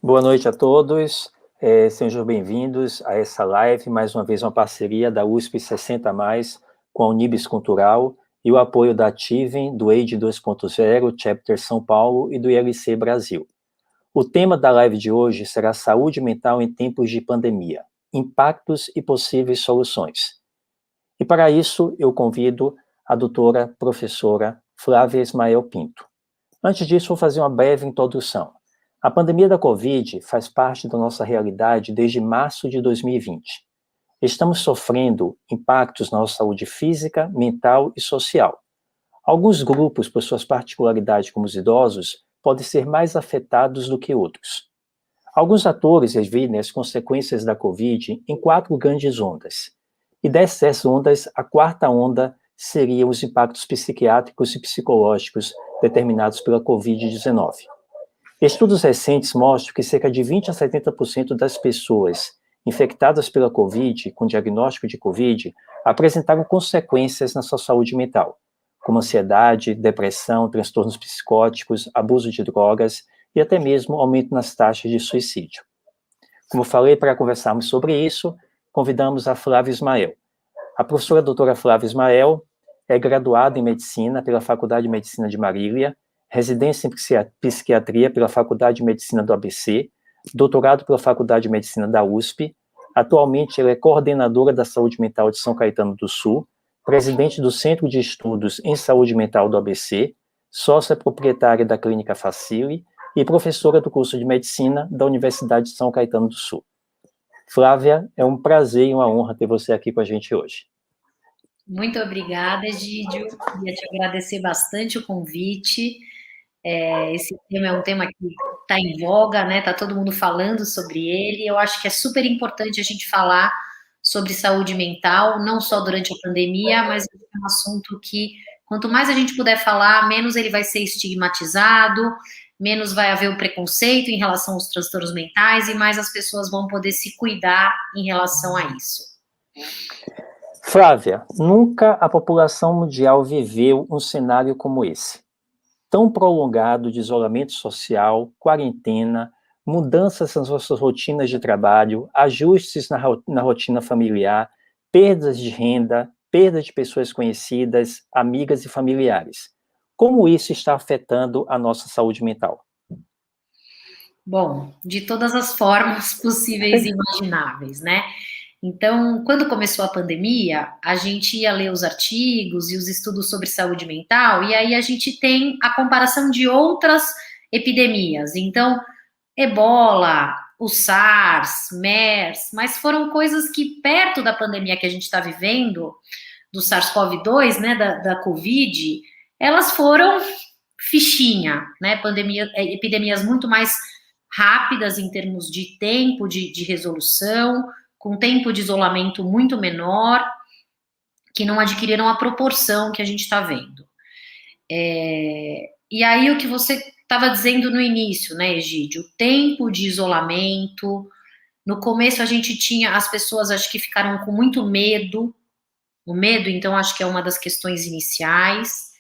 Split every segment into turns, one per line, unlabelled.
Boa noite a todos, sejam bem-vindos a essa live, mais uma vez uma parceria da USP 60+, com a Unibis Cultural e o apoio da Ativen, do AID 2.0, Chapter São Paulo e do ILC Brasil. O tema da live de hoje será saúde mental em tempos de pandemia, impactos e possíveis soluções. E para isso eu convido a doutora professora Flávia Ismael Pinto. Antes disso, vou fazer uma breve introdução. A pandemia da Covid faz parte da nossa realidade desde março de 2020. Estamos sofrendo impactos na nossa saúde física, mental e social. Alguns grupos, por suas particularidades como os idosos, podem ser mais afetados do que outros. Alguns atores dividem as consequências da Covid em 4 grandes ondas. E dessas ondas, a quarta onda seria os impactos psiquiátricos e psicológicos determinados pela Covid-19. Estudos recentes mostram que cerca de 20 a 70% das pessoas infectadas pela Covid, com diagnóstico de Covid, apresentaram consequências na sua saúde mental, como ansiedade, depressão, transtornos psicóticos, abuso de drogas e até mesmo aumento nas taxas de suicídio. Como falei, para conversarmos sobre isso, convidamos a Flávia Ismael. A professora doutora Flávia Ismael é graduada em Medicina pela Faculdade de Medicina de Marília, residência em Psiquiatria pela Faculdade de Medicina do ABC, doutorado pela Faculdade de Medicina da USP. Atualmente, ela é coordenadora da Saúde Mental de São Caetano do Sul, presidente do Centro de Estudos em Saúde Mental do ABC, sócia proprietária da Clínica Facile e professora do curso de Medicina da Universidade de São Caetano do Sul. Flávia, é um prazer e uma honra ter você aqui com a gente hoje.
Muito obrigada, Egídio. Queria te agradecer bastante o convite. Esse tema é um tema que está em voga, né? Está todo mundo falando sobre ele. Eu acho que é super importante a gente falar sobre saúde mental, não só durante a pandemia, mas é um assunto que, quanto mais a gente puder falar, menos ele vai ser estigmatizado, menos vai haver o preconceito em relação aos transtornos mentais e mais as pessoas vão poder se cuidar em relação a isso.
Flávia, nunca a população mundial viveu um cenário como esse. Tão prolongado de isolamento social, quarentena, mudanças nas nossas rotinas de trabalho, ajustes na rotina familiar, perdas de renda, perda de pessoas conhecidas, amigas e familiares. Como isso está afetando a nossa saúde mental?
Bom, de todas as formas possíveis e imagináveis, né? Então, quando começou a pandemia, a gente ia ler os artigos e os estudos sobre saúde mental, e aí a gente tem a comparação de outras epidemias. Então, Ebola, o SARS, MERS, mas foram coisas que, perto da pandemia que a gente está vivendo, do SARS-CoV-2, né, da Covid, elas foram fichinha, né? Epidemias muito mais rápidas em termos de tempo de resolução, com tempo de isolamento muito menor, que não adquiriram a proporção que a gente está vendo. E aí o que você estava dizendo no início, né, Egídio? O tempo de isolamento. No começo a gente tinha, as pessoas acho que ficaram com muito medo. O medo, então, acho que é uma das questões iniciais.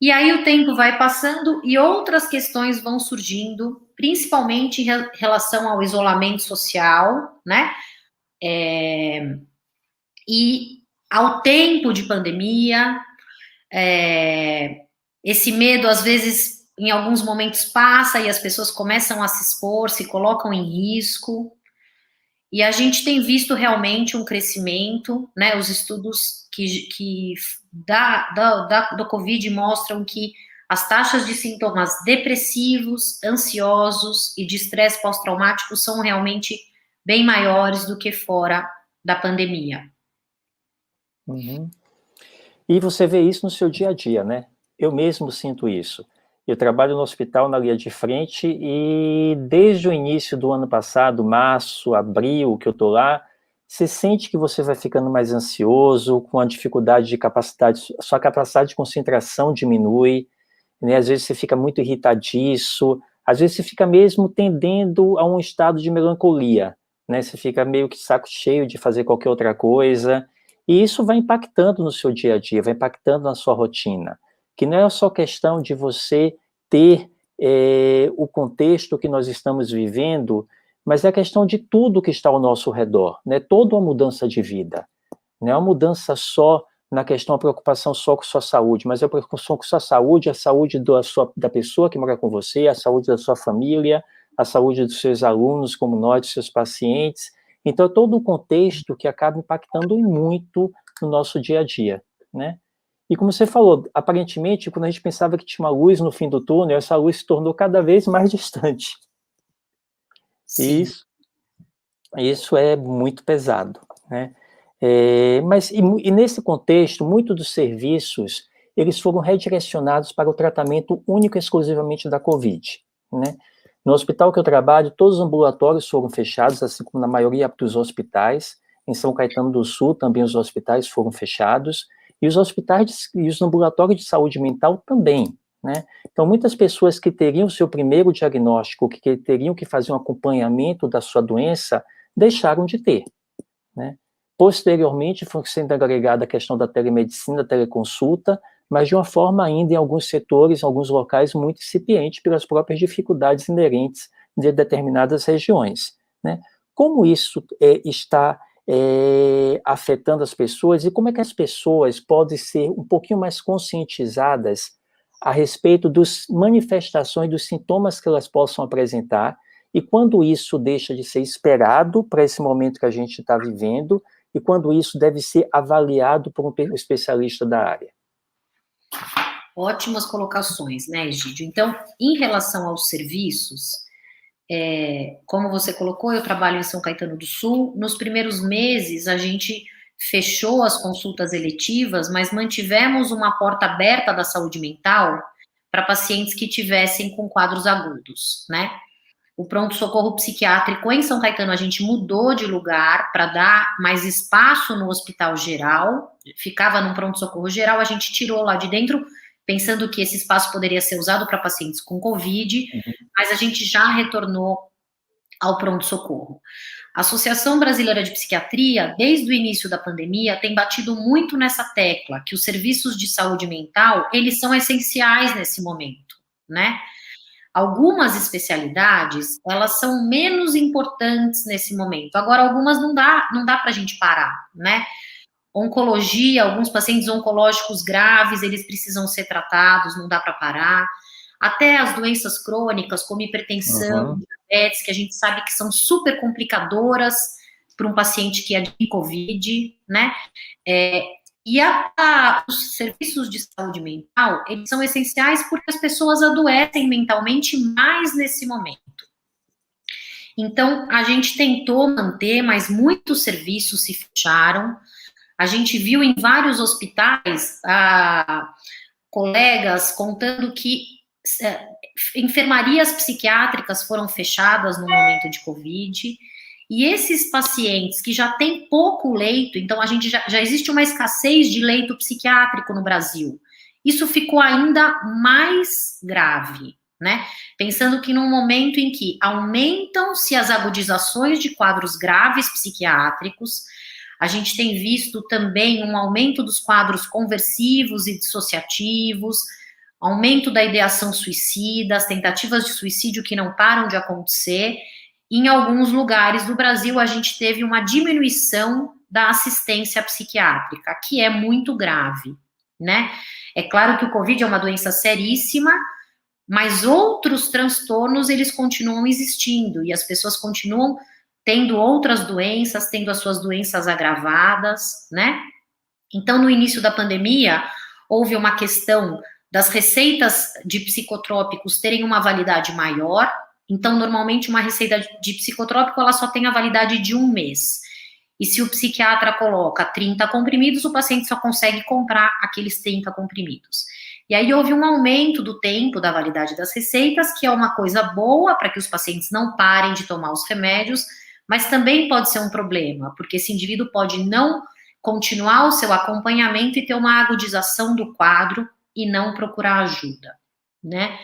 E aí o tempo vai passando e outras questões vão surgindo, principalmente em relação ao isolamento social, né? E ao tempo de pandemia, esse medo às vezes em alguns momentos passa e as pessoas começam a se expor, se colocam em risco. E a gente tem visto realmente um crescimento, né? Os estudos do Covid mostram que as taxas de sintomas depressivos, ansiosos e de estresse pós-traumático são realmente bem maiores do que fora da pandemia.
Uhum. E você vê isso no seu dia a dia, né? Eu mesmo sinto isso. Eu trabalho no hospital na linha de frente e desde o início do ano passado, março, abril, que eu tô lá, você sente que você vai ficando mais ansioso, com a dificuldade de capacidade, sua capacidade de concentração diminui, né? Às vezes você fica muito irritadiço, às vezes você fica mesmo tendendo a um estado de melancolia, né? Você fica meio que saco cheio de fazer qualquer outra coisa, e isso vai impactando no seu dia a dia, vai impactando na sua rotina, que não é só questão de você ter o contexto que nós estamos vivendo, mas é a questão de tudo que está ao nosso redor, né? Toda uma mudança de vida, não é uma mudança só na questão, a preocupação só com sua saúde, mas a preocupação com sua saúde, a saúde da pessoa que mora com você, a saúde da sua família, a saúde dos seus alunos, como nós, dos seus pacientes. Então, é todo um contexto que acaba impactando muito no nosso dia a dia, né? E como você falou, aparentemente, quando a gente pensava que tinha uma luz no fim do túnel, essa luz se tornou cada vez mais distante.
Sim.
Isso é muito pesado, né? Mas nesse contexto, muitos dos serviços, eles foram redirecionados para o tratamento único e exclusivamente da COVID, né? No hospital que eu trabalho, todos os ambulatórios foram fechados, assim como na maioria dos hospitais. Em São Caetano do Sul, também os hospitais foram fechados, e os hospitais e os ambulatórios de saúde mental também, né? Então, muitas pessoas que teriam seu primeiro diagnóstico, que teriam que fazer um acompanhamento da sua doença, deixaram de ter, né? Posteriormente, foi sendo agregada a questão da telemedicina, da teleconsulta, mas de uma forma ainda em alguns setores, em alguns locais, muito incipiente pelas próprias dificuldades inerentes de determinadas regiões, né? Como isso está afetando as pessoas e como é que as pessoas podem ser um pouquinho mais conscientizadas a respeito das manifestações, dos sintomas que elas possam apresentar e quando isso deixa de ser esperado para esse momento que a gente está vivendo e quando isso deve ser avaliado por um especialista da área.
Ótimas colocações, né, Egídio? Então, em relação aos serviços, como você colocou, eu trabalho em São Caetano do Sul. Nos primeiros meses, a gente fechou as consultas eletivas, mas mantivemos uma porta aberta da saúde mental para pacientes que tivessem com quadros agudos, né? O pronto-socorro psiquiátrico em São Caetano a gente mudou de lugar para dar mais espaço no hospital geral, ficava num pronto-socorro geral, a gente tirou lá de dentro, pensando que esse espaço poderia ser usado para pacientes com Covid, mas a gente já retornou ao pronto-socorro. A Associação Brasileira de Psiquiatria, desde o início da pandemia, tem batido muito nessa tecla, que os serviços de saúde mental, eles são essenciais nesse momento, né? Algumas especialidades, elas são menos importantes nesse momento. Agora, algumas não dá para a gente parar, né? Oncologia, alguns pacientes oncológicos graves, eles precisam ser tratados, não dá para parar. Até as doenças crônicas, como hipertensão, diabetes, que a gente sabe que são super complicadoras para um paciente que é de Covid, né? E os serviços de saúde mental, eles são essenciais porque as pessoas adoecem mentalmente mais nesse momento. Então, a gente tentou manter, mas muitos serviços se fecharam. A gente viu em vários hospitais colegas contando que enfermarias psiquiátricas foram fechadas no momento de Covid. E esses pacientes que já têm pouco leito, então a gente já existe uma escassez de leito psiquiátrico no Brasil. Isso ficou ainda mais grave, né? Pensando que num momento em que aumentam-se as agudizações de quadros graves psiquiátricos, a gente tem visto também um aumento dos quadros conversivos e dissociativos, aumento da ideação suicida, as tentativas de suicídio que não param de acontecer. Em alguns lugares do Brasil, a gente teve uma diminuição da assistência psiquiátrica, que é muito grave, né? É claro que o Covid é uma doença seríssima, mas outros transtornos, eles continuam existindo, e as pessoas continuam tendo outras doenças, tendo as suas doenças agravadas, né? Então, no início da pandemia, houve uma questão das receitas de psicotrópicos terem uma validade maior. Então, normalmente, uma receita de psicotrópico, ela só tem a validade de 1 mês. E se o psiquiatra coloca 30 comprimidos, o paciente só consegue comprar aqueles 30 comprimidos. E aí houve um aumento do tempo da validade das receitas, que é uma coisa boa para que os pacientes não parem de tomar os remédios, mas também pode ser um problema, porque esse indivíduo pode não continuar o seu acompanhamento e ter uma agudização do quadro e não procurar ajuda, né?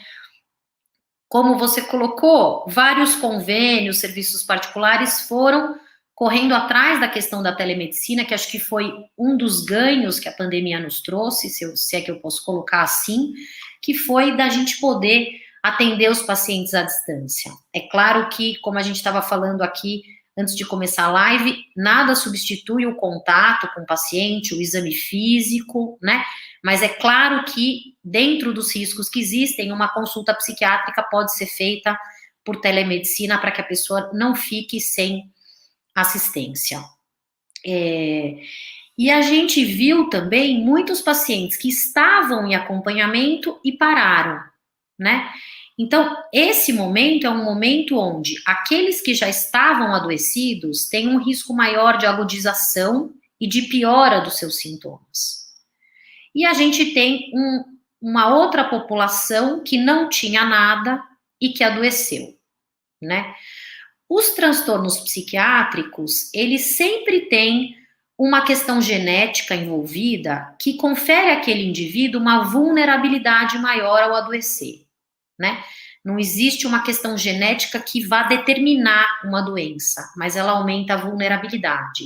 Como você colocou, vários convênios, serviços particulares foram correndo atrás da questão da telemedicina, que acho que foi um dos ganhos que a pandemia nos trouxe, se é que eu posso colocar assim, que foi da gente poder atender os pacientes à distância. É claro que, como a gente estava falando aqui antes de começar a live, nada substitui o contato com o paciente, o exame físico, né? Mas é claro que, dentro dos riscos que existem, uma consulta psiquiátrica pode ser feita por telemedicina para que a pessoa não fique sem assistência. E a gente viu também muitos pacientes que estavam em acompanhamento e pararam, né? Então, esse momento é um momento onde aqueles que já estavam adoecidos têm um risco maior de agudização e de piora dos seus sintomas. E a gente tem uma outra população que não tinha nada e que adoeceu, né? Os transtornos psiquiátricos, eles sempre têm uma questão genética envolvida que confere àquele indivíduo uma vulnerabilidade maior ao adoecer, né? Não existe uma questão genética que vá determinar uma doença, mas ela aumenta a vulnerabilidade.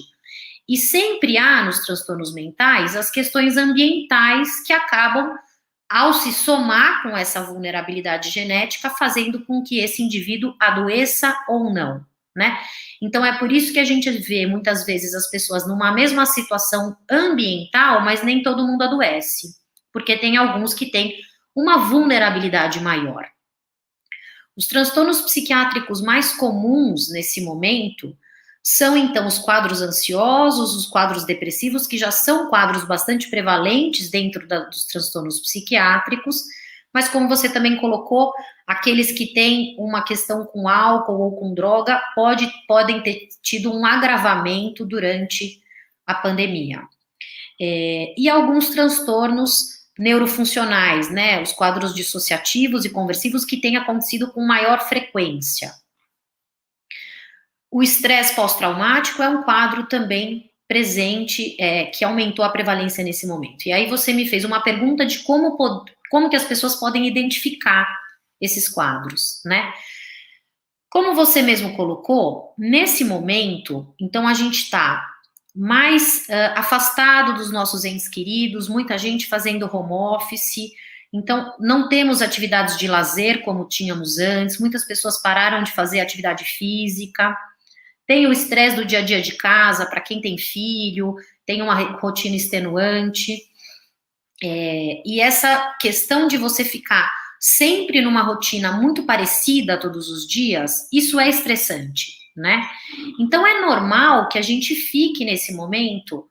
E sempre há nos transtornos mentais as questões ambientais que acabam, ao se somar com essa vulnerabilidade genética, fazendo com que esse indivíduo adoeça ou não, né? Então é por isso que a gente vê muitas vezes as pessoas numa mesma situação ambiental, mas nem todo mundo adoece, porque tem alguns que têm uma vulnerabilidade maior. Os transtornos psiquiátricos mais comuns nesse momento são, então, os quadros ansiosos, os quadros depressivos, que já são quadros bastante prevalentes dentro dos transtornos psiquiátricos, mas como você também colocou, aqueles que têm uma questão com álcool ou com droga podem ter tido um agravamento durante a pandemia. E alguns transtornos neurofuncionais, né, os quadros dissociativos e conversivos que têm acontecido com maior frequência. O estresse pós-traumático é um quadro também presente, que aumentou a prevalência nesse momento. E aí você me fez uma pergunta de como que as pessoas podem identificar esses quadros, né? Como você mesmo colocou, nesse momento, então a gente está mais afastado dos nossos entes queridos, muita gente fazendo home office, então não temos atividades de lazer como tínhamos antes, muitas pessoas pararam de fazer atividade física, tem o estresse do dia a dia de casa, para quem tem filho, tem uma rotina extenuante, e essa questão de você ficar sempre numa rotina muito parecida todos os dias, isso é estressante, né? Então é normal que a gente fique nesse momento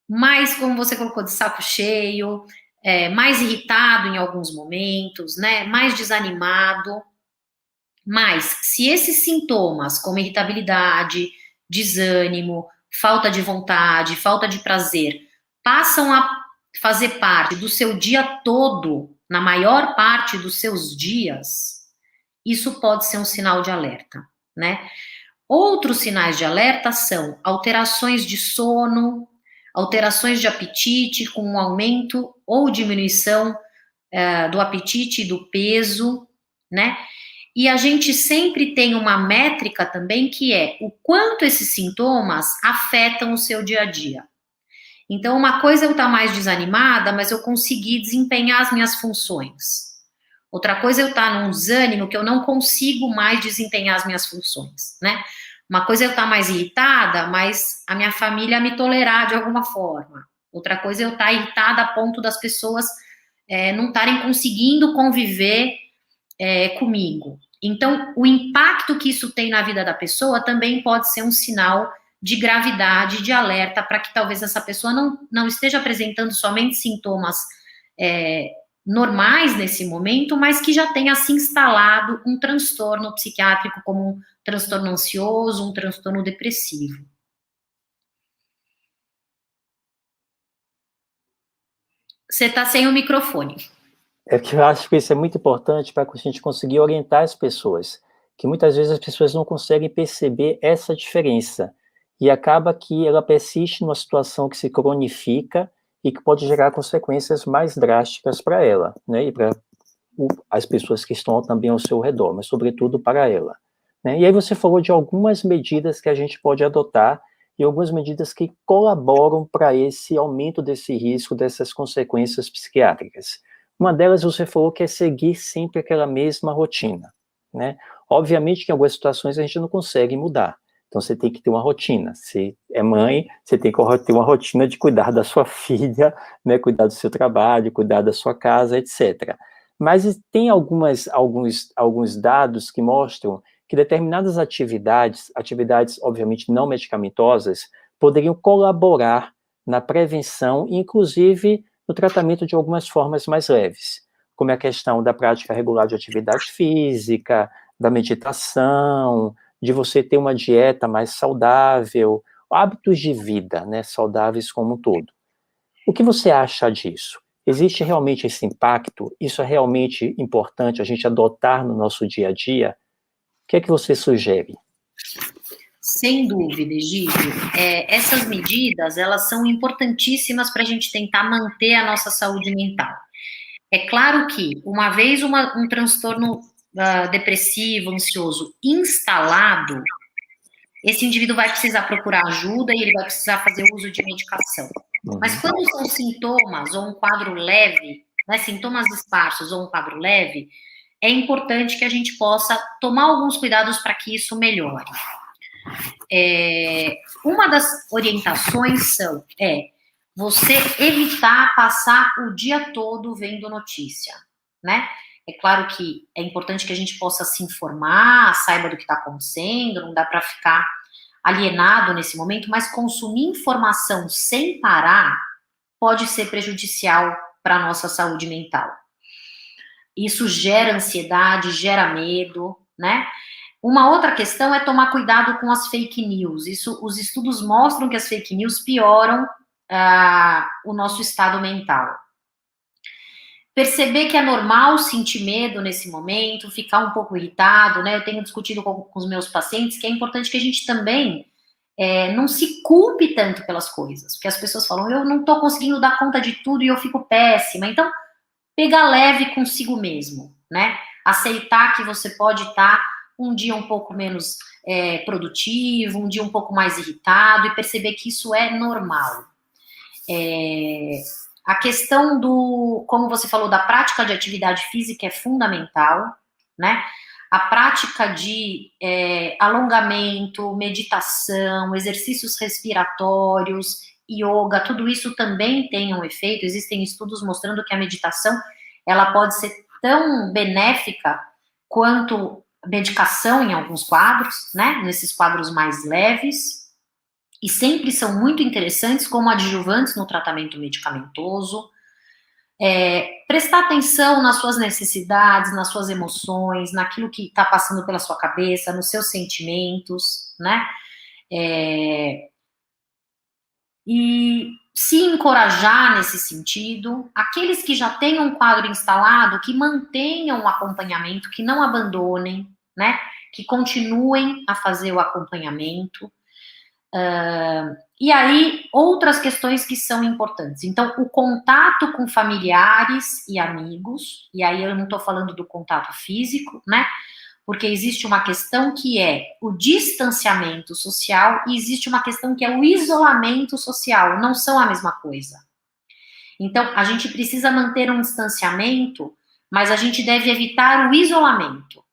mais, como você colocou, de saco cheio, mais irritado em alguns momentos, né? Mais desanimado. Mas se esses sintomas, como irritabilidade, desânimo, falta de vontade, falta de prazer, passam a fazer parte do seu dia todo, na maior parte dos seus dias, isso pode ser um sinal de alerta, né? Outros sinais de alerta são alterações de sono, alterações de apetite com um aumento ou diminuição do apetite e do peso, né? E a gente sempre tem uma métrica também que é o quanto esses sintomas afetam o seu dia a dia. Então, uma coisa é eu estar mais desanimada, mas eu conseguir desempenhar as minhas funções. Outra coisa é eu estar num desânimo que eu não consigo mais desempenhar as minhas funções, né? Uma coisa é eu estar mais irritada, mas a minha família me tolerar de alguma forma. Outra coisa é eu estar irritada a ponto das pessoas não estarem conseguindo conviver comigo. Então, o impacto que isso tem na vida da pessoa também pode ser um sinal de gravidade, de alerta, para que talvez essa pessoa não esteja apresentando somente sintomas normais nesse momento, mas que já tenha se instalado um transtorno psiquiátrico, como um transtorno ansioso, um transtorno depressivo. Você está sem o microfone.
É que eu acho que isso é muito importante para a gente conseguir orientar as pessoas, que muitas vezes as pessoas não conseguem perceber essa diferença, e acaba que ela persiste numa situação que se cronifica e que pode gerar consequências mais drásticas para ela, né, e para as pessoas que estão também ao seu redor, mas sobretudo para ela, né? E aí você falou de algumas medidas que a gente pode adotar, e algumas medidas que colaboram para esse aumento desse risco, dessas consequências psiquiátricas. Uma delas você falou que é seguir sempre aquela mesma rotina, né? Obviamente que em algumas situações a gente não consegue mudar. Então você tem que ter uma rotina. Se é mãe, você tem que ter uma rotina de cuidar da sua filha, né? Cuidar do seu trabalho, cuidar da sua casa, etc. Mas tem alguns dados que mostram que determinadas atividades obviamente não medicamentosas, poderiam colaborar na prevenção, inclusive no tratamento de algumas formas mais leves, como é a questão da prática regular de atividade física, da meditação, de você ter uma dieta mais saudável, hábitos de vida, né, saudáveis como um todo. O que você acha disso? Existe realmente esse impacto? Isso é realmente importante a gente adotar no nosso dia a dia? O que é que você sugere?
Sem dúvida, Egídio. Essas medidas, elas são importantíssimas para a gente tentar manter a nossa saúde mental. É claro que, uma vez um transtorno depressivo, ansioso instalado, esse indivíduo vai precisar procurar ajuda e ele vai precisar fazer uso de medicação. Mas quando são sintomas ou um quadro leve, né, sintomas esparsos ou um quadro leve, é importante que a gente possa tomar alguns cuidados para que isso melhore. Uma das orientações é você evitar passar o dia todo vendo notícia, né? É claro que é importante que a gente possa se informar, saiba do que está acontecendo, não dá para ficar alienado nesse momento, mas consumir informação sem parar pode ser prejudicial para a nossa saúde mental. Isso gera ansiedade, gera medo, né? Uma outra questão é tomar cuidado com as fake news. Os estudos mostram que as fake news pioram o nosso estado mental. Perceber que é normal sentir medo nesse momento, ficar um pouco irritado, né? Eu tenho discutido com os meus pacientes que é importante que a gente também não se culpe tanto pelas coisas, porque as pessoas falam, eu não estou conseguindo dar conta de tudo e eu fico péssima. Então, pegar leve consigo mesmo, né? Aceitar que você pode estar um dia um pouco menos produtivo, um dia um pouco mais irritado e perceber que isso é normal. A questão como você falou, da prática de atividade física é fundamental, né? A prática de alongamento, meditação, exercícios respiratórios, yoga, tudo isso também tem um efeito. Existem estudos mostrando que a meditação ela pode ser tão benéfica quanto medicação em alguns quadros, né? Nesses quadros mais leves. E sempre são muito interessantes como adjuvantes no tratamento medicamentoso. Prestar atenção nas suas necessidades, nas suas emoções, naquilo que está passando pela sua cabeça, nos seus sentimentos, né? E se encorajar nesse sentido. Aqueles que já têm um quadro instalado, que mantenham o acompanhamento, que não abandonem, né? Que continuem a fazer o acompanhamento. E aí, outras questões que são importantes. Então, o contato com familiares e amigos, e aí eu não estou falando do contato físico, né? Porque existe uma questão que é o distanciamento social e existe uma questão que é o isolamento social, não são a mesma coisa. Então, a gente precisa manter um distanciamento, mas a gente deve evitar o isolamento,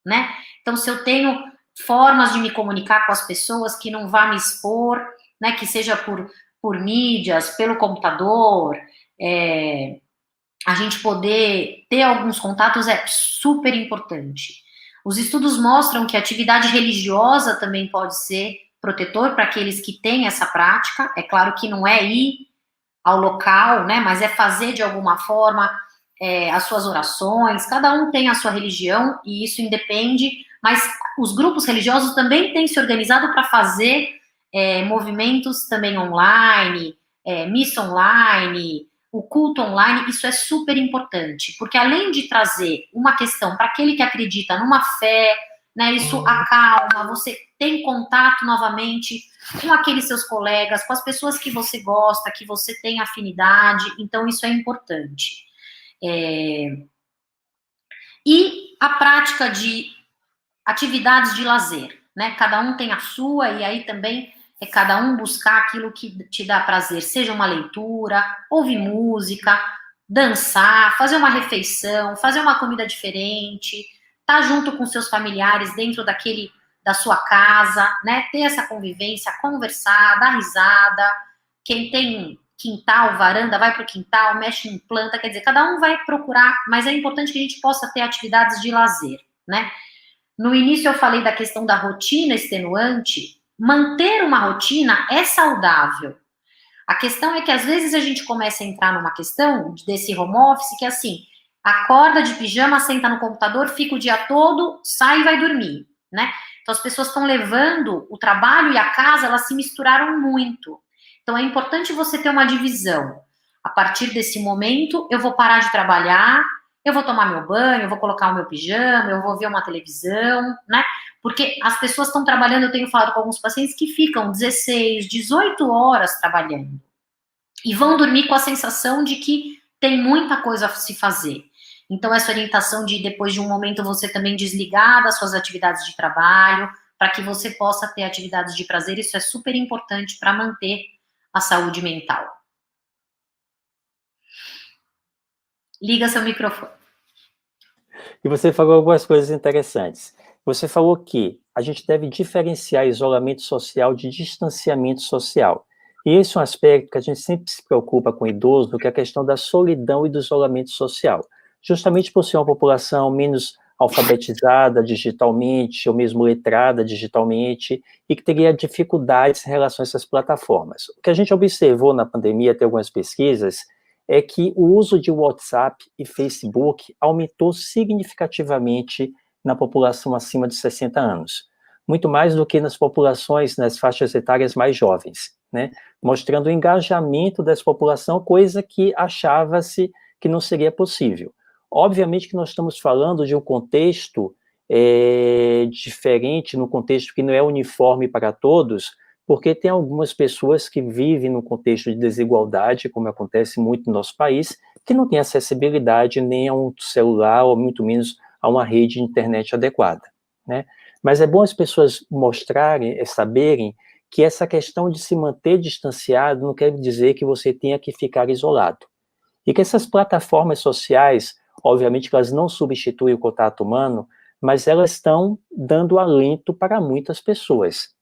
né? Então, se eu tenho formas de me comunicar com as pessoas que não vá me expor, né, que seja por mídias, pelo computador, a gente poder ter alguns contatos é super importante. Os estudos mostram que a atividade religiosa também pode ser protetor para aqueles que têm essa prática. É claro que não é ir ao local, né, mas é fazer de alguma forma as suas orações. Cada um tem a sua religião e isso independe, mas os grupos religiosos também têm se organizado para fazer movimentos também online, missa online, o culto online. Isso é super importante, porque além de trazer uma questão para aquele que acredita numa fé, né, isso acalma, você tem contato novamente com aqueles seus colegas, com as pessoas que você gosta, que você tem afinidade, então isso é importante. E a prática de atividades de lazer, né? Cada um tem a sua, e aí também é cada um buscar aquilo que te dá prazer, seja uma leitura, ouvir música, dançar, fazer uma refeição, fazer uma comida diferente, estar junto com seus familiares dentro da sua casa, né? Ter essa convivência, conversar, dar risada. Quem tem quintal, varanda, vai para o quintal, mexe em planta, quer dizer, cada um vai procurar, mas é importante que a gente possa ter atividades de lazer, né? No início eu falei da questão da rotina extenuante. Manter uma rotina é saudável. A questão é que às vezes a gente começa a entrar numa questão desse home office que é assim, acorda de pijama, senta no computador, fica o dia todo, sai e vai dormir, né? Então as pessoas estão levando o trabalho e a casa, elas se misturaram muito. Então é importante você ter uma divisão. A partir desse momento, eu vou parar de trabalhar, eu vou tomar meu banho, eu vou colocar o meu pijama, eu vou ver uma televisão, né? Porque as pessoas estão trabalhando, eu tenho falado com alguns pacientes que ficam 16, 18 horas trabalhando. E vão dormir com a sensação de que tem muita coisa a se fazer. Então, essa orientação de, depois de um momento, você também desligar das suas atividades de trabalho, para que você possa ter atividades de prazer, isso é super importante para manter a saúde mental. Liga seu microfone.
E você falou algumas coisas interessantes. Você falou que a gente deve diferenciar isolamento social de distanciamento social. E esse é um aspecto que a gente sempre se preocupa com o idoso, que é a questão da solidão e do isolamento social. Justamente por ser uma população menos alfabetizada digitalmente, ou mesmo letrada digitalmente, e que teria dificuldades em relação a essas plataformas. O que a gente observou na pandemia, tem algumas pesquisas, é que o uso de WhatsApp e Facebook aumentou significativamente na população acima de 60 anos, muito mais do que nas populações, nas faixas etárias mais jovens, né? Mostrando o engajamento dessa população, coisa que achava-se que não seria possível. Obviamente que nós estamos falando de um contexto diferente, num contexto que não é uniforme para todos, porque tem algumas pessoas que vivem num contexto de desigualdade, como acontece muito no nosso país, que não têm acessibilidade nem a um celular, ou muito menos a uma rede de internet adequada, né? Mas é bom as pessoas mostrarem, saberem que essa questão de se manter distanciado não quer dizer que você tenha que ficar isolado. E que essas plataformas sociais, obviamente que elas não substituem o contato humano, mas elas estão dando alento para muitas pessoas,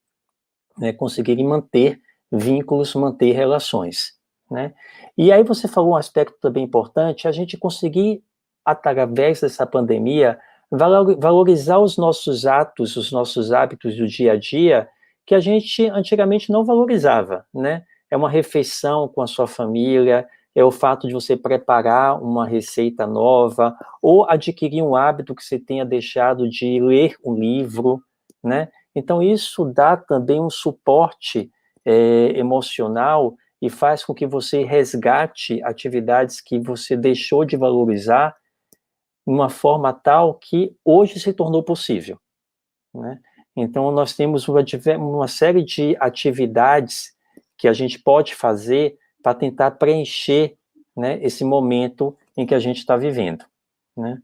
né, conseguirem manter vínculos, manter relações, né? E aí você falou um aspecto também importante, a gente conseguir, através dessa pandemia, valorizar os nossos atos, os nossos hábitos do dia a dia, que a gente antigamente não valorizava, né? É uma refeição com a sua família, é o fato de você preparar uma receita nova, ou adquirir um hábito que você tenha deixado de ler um livro, né? Então, isso dá também um suporte emocional e faz com que você resgate atividades que você deixou de valorizar de uma forma tal que hoje se tornou possível, né? Então, nós temos uma série de atividades que a gente pode fazer para tentar preencher, né, esse momento em que a gente está vivendo, né?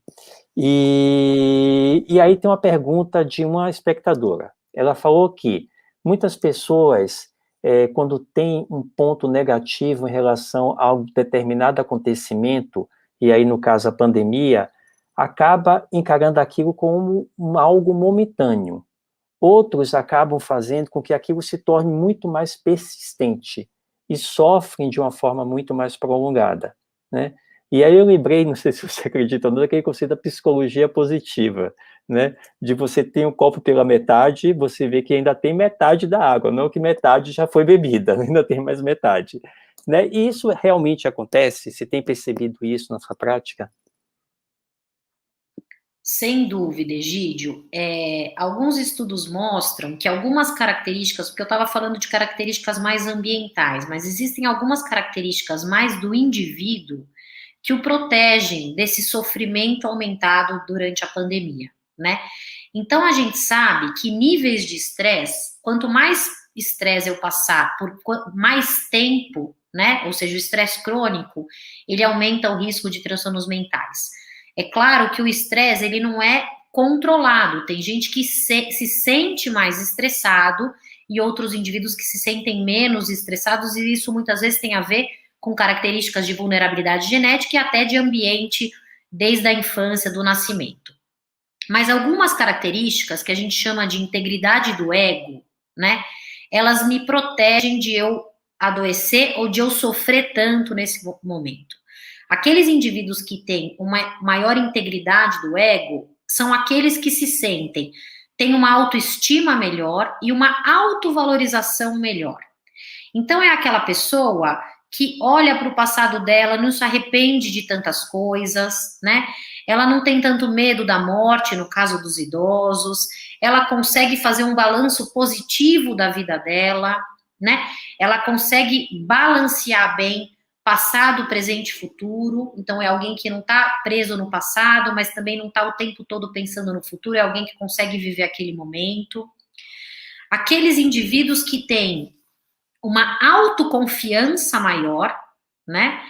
E aí tem uma pergunta de uma espectadora. Ela falou que muitas pessoas, quando tem um ponto negativo em relação a um determinado acontecimento, e aí no caso a pandemia, acaba encarando aquilo como algo momentâneo. Outros acabam fazendo com que aquilo se torne muito mais persistente e sofrem de uma forma muito mais prolongada, né? E aí eu lembrei, não sei se você acredita ou não, daquele conceito da psicologia positiva, né? De você ter um copo pela metade, você vê que ainda tem metade da água, não que metade já foi bebida, ainda tem mais metade, né? E isso realmente acontece? Você tem percebido isso na sua prática?
Sem dúvida, Egídio, alguns estudos mostram que algumas características, porque eu estava falando de características mais ambientais, mas existem algumas características mais do indivíduo que o protegem desse sofrimento aumentado durante a pandemia, né? Então a gente sabe que níveis de estresse, quanto mais estresse eu passar por mais tempo, né? Ou seja, o estresse crônico, ele aumenta o risco de transtornos mentais. É claro que o estresse, ele não é controlado. Tem gente que se sente mais estressado e outros indivíduos que se sentem menos estressados, e isso muitas vezes tem a ver com características de vulnerabilidade genética e até de ambiente desde a infância, do nascimento. Mas algumas características que a gente chama de integridade do ego, né, elas me protegem de eu adoecer ou de eu sofrer tanto nesse momento. Aqueles indivíduos que têm uma maior integridade do ego são aqueles que se sentem, têm uma autoestima melhor e uma autovalorização melhor. Então é aquela pessoa que olha para o passado dela, não se arrepende de tantas coisas, né? Ela não tem tanto medo da morte, no caso dos idosos, ela consegue fazer um balanço positivo da vida dela, né? Ela consegue balancear bem passado, presente e futuro. Então é alguém que não está preso no passado, mas também não está o tempo todo pensando no futuro, é alguém que consegue viver aquele momento. Aqueles indivíduos que têm uma autoconfiança maior, né?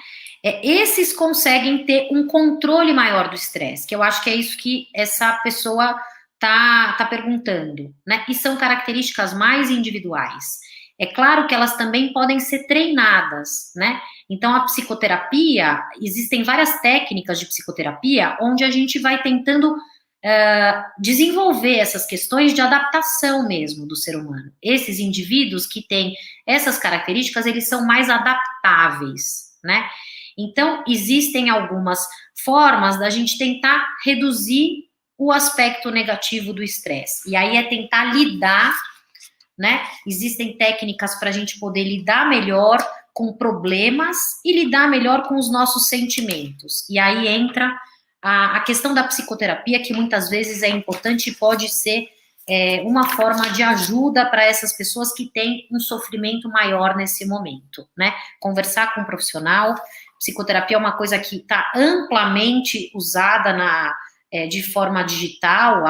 Esses conseguem ter um controle maior do estresse, que eu acho que é isso que essa pessoa tá perguntando, né? E são características mais individuais. É claro que elas também podem ser treinadas, né? Então, a psicoterapia, existem várias técnicas de psicoterapia onde a gente vai tentando desenvolver essas questões de adaptação mesmo do ser humano. Esses indivíduos que têm essas características, eles são mais adaptáveis, né? Então, existem algumas formas da gente tentar reduzir o aspecto negativo do estresse. E aí é tentar lidar, né? Existem técnicas para a gente poder lidar melhor com problemas e lidar melhor com os nossos sentimentos. E aí entra a questão da psicoterapia, que muitas vezes é importante e pode ser uma forma de ajuda para essas pessoas que têm um sofrimento maior nesse momento, né? Conversar com um profissional. Psicoterapia é uma coisa que está amplamente usada de forma digital.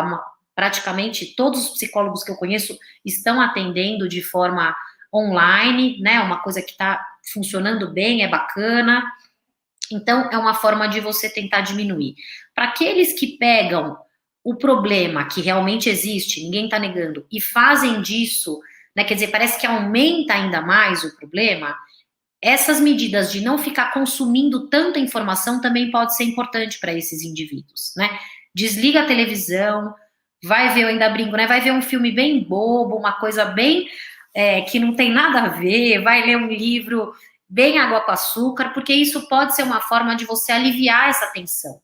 Praticamente todos os psicólogos que eu conheço estão atendendo de forma online, né? Uma coisa que está funcionando bem, é bacana. Então, é uma forma de você tentar diminuir. Para aqueles que pegam o problema que realmente existe, ninguém está negando, e fazem disso, né, quer dizer, parece que aumenta ainda mais o problema, essas medidas de não ficar consumindo tanta informação também pode ser importante para esses indivíduos, né? Desliga a televisão, vai ver, eu ainda brinco, né? Vai ver um filme bem bobo, uma coisa bem que não tem nada a ver, vai ler um livro bem água com açúcar, porque isso pode ser uma forma de você aliviar essa tensão,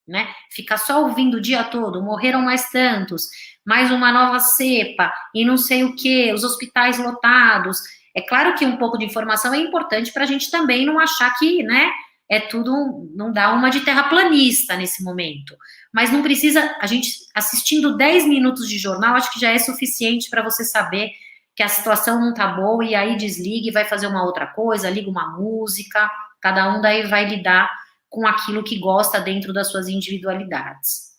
né? Ficar só ouvindo o dia todo, morreram mais tantos, mais uma nova cepa, e não sei o que, os hospitais lotados. É claro que um pouco de informação é importante para a gente também não achar que, né, é tudo, não dá uma de terraplanista nesse momento. Mas não precisa, a gente assistindo 10 minutos de jornal, acho que já é suficiente para você saber que a situação não tá boa, e aí desliga e vai fazer uma outra coisa, liga uma música, cada um daí vai lidar com aquilo que gosta dentro das suas individualidades.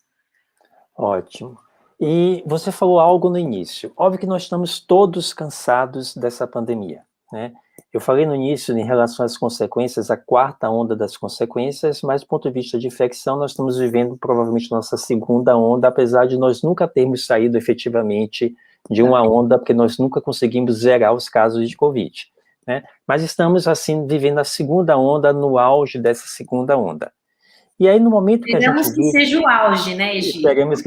Ótimo. E você falou algo no início. Óbvio que nós estamos todos cansados dessa pandemia, né? Eu falei no início em relação às consequências, a quarta onda das consequências, mas do ponto de vista de infecção, nós estamos vivendo provavelmente nossa segunda onda, apesar de nós nunca termos saído efetivamente de uma onda, porque nós nunca conseguimos zerar os casos de Covid, né? Mas estamos, assim, vivendo a segunda onda, no auge dessa segunda onda. E aí, no momento que a gente
Esperamos que seja o auge, né, Egito?
Esperamos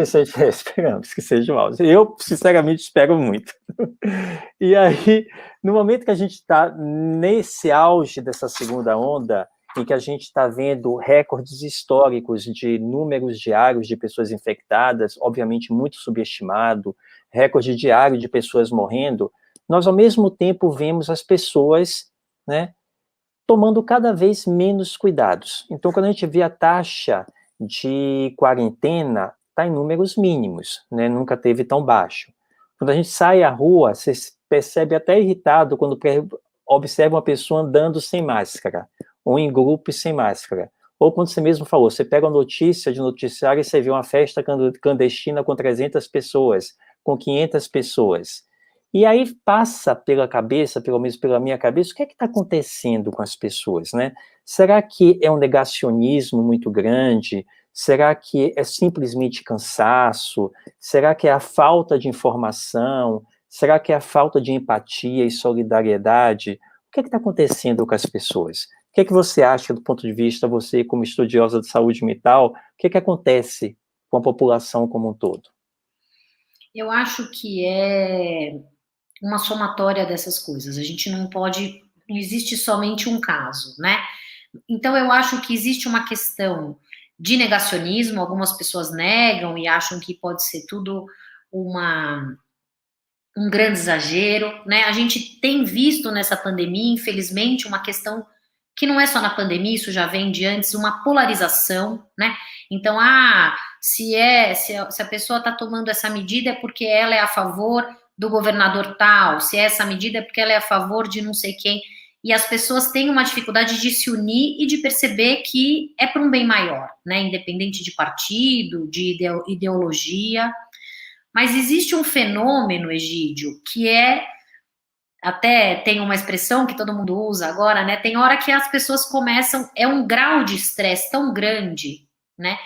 que seja o auge. Eu, sinceramente, espero muito. E aí, no momento que a gente está nesse auge dessa segunda onda, em que a gente está vendo recordes históricos de números diários de pessoas infectadas, obviamente muito subestimado, recorde diário de pessoas morrendo, nós, ao mesmo tempo, vemos as pessoas, né, tomando cada vez menos cuidados. Então, quando a gente vê a taxa de quarentena, está em números mínimos, né? Nunca teve tão baixo. Quando a gente sai à rua, você percebe até irritado quando observa uma pessoa andando sem máscara, ou em grupo sem máscara. Ou quando você mesmo falou, você pega uma notícia de noticiário e você vê uma festa clandestina com 300 pessoas, com 500 pessoas. E aí passa pela cabeça, pelo menos pela minha cabeça, o que é que está acontecendo com as pessoas, né? Será que é um negacionismo muito grande? Será que é simplesmente cansaço? Será que é a falta de informação? Será que é a falta de empatia e solidariedade? O que está acontecendo com as pessoas? O que você acha, do ponto de vista, você como estudiosa de saúde mental, o que acontece com a população como um todo?
Eu acho que é uma somatória dessas coisas. A gente não pode, não existe somente um caso, né? Então eu acho que existe uma questão de negacionismo, algumas pessoas negam e acham que pode ser tudo uma um grande exagero, né? A gente tem visto nessa pandemia, infelizmente, uma questão que não é só na pandemia, isso já vem de antes, uma polarização, né? Então, se a pessoa está tomando essa medida é porque ela é a favor do governador tal, se é essa medida é porque ela é a favor de não sei quem. E as pessoas têm uma dificuldade de se unir e de perceber que é para um bem maior, né? Independente de partido, de ideologia. Mas existe um fenômeno, Egídio, que até tem uma expressão que todo mundo usa agora, né? Tem hora que as pessoas começam, é um grau de estresse tão grande, né?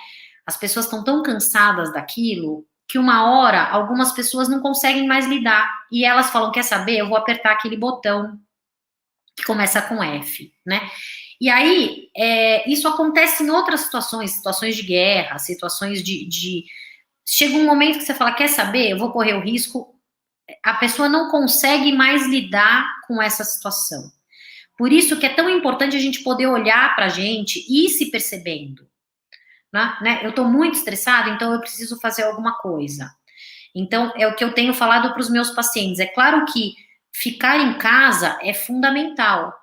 As pessoas estão tão cansadas daquilo que uma hora algumas pessoas não conseguem mais lidar e elas falam, quer saber? Eu vou apertar aquele botão que começa com F, né? E aí, isso acontece em outras situações, situações de guerra, situações chega um momento que você fala, quer saber? Eu vou correr o risco. A pessoa não consegue mais lidar com essa situação. Por isso que é tão importante a gente poder olhar para a gente e ir se percebendo. Né? Eu estou muito estressada, então eu preciso fazer alguma coisa. Então, é o que eu tenho falado para os meus pacientes. É claro que ficar em casa é fundamental,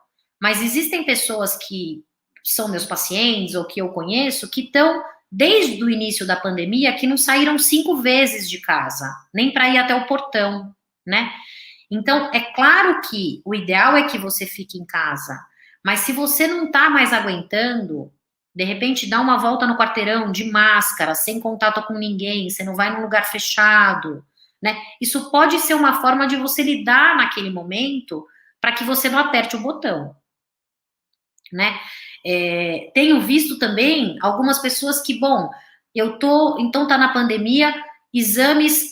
mas existem pessoas que são meus pacientes ou que eu conheço que estão desde o início da pandemia que não saíram 5 vezes de casa, nem para ir até o portão, né? Então, é claro que o ideal é que você fique em casa, mas se você não está mais aguentando, de repente dá uma volta no quarteirão de máscara, sem contato com ninguém, você não vai num lugar fechado, né? Isso pode ser uma forma de você lidar naquele momento para que você não aperte o botão, né? Tenho visto também algumas pessoas que, bom, então tá na pandemia, exames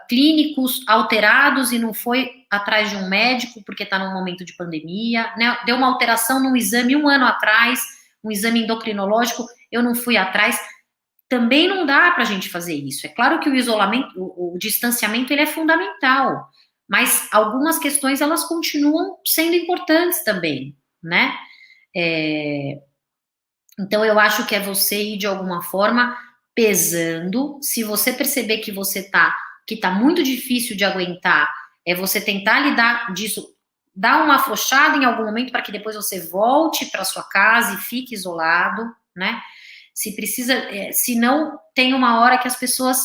clínicos alterados e não foi atrás de um médico porque está num momento de pandemia, né? Deu uma alteração num exame 1 ano atrás, um exame endocrinológico, eu não fui atrás. Também não dá para a gente fazer isso. É claro que o isolamento, o distanciamento, ele é fundamental, mas algumas questões elas continuam sendo importantes também, né? Então, eu acho que é você ir de alguma forma pesando. Se você perceber que que tá muito difícil de aguentar, é você tentar lidar disso, dar uma afrouxada em algum momento para que depois você volte para sua casa e fique isolado, né? Se precisa, se não, tem uma hora que as pessoas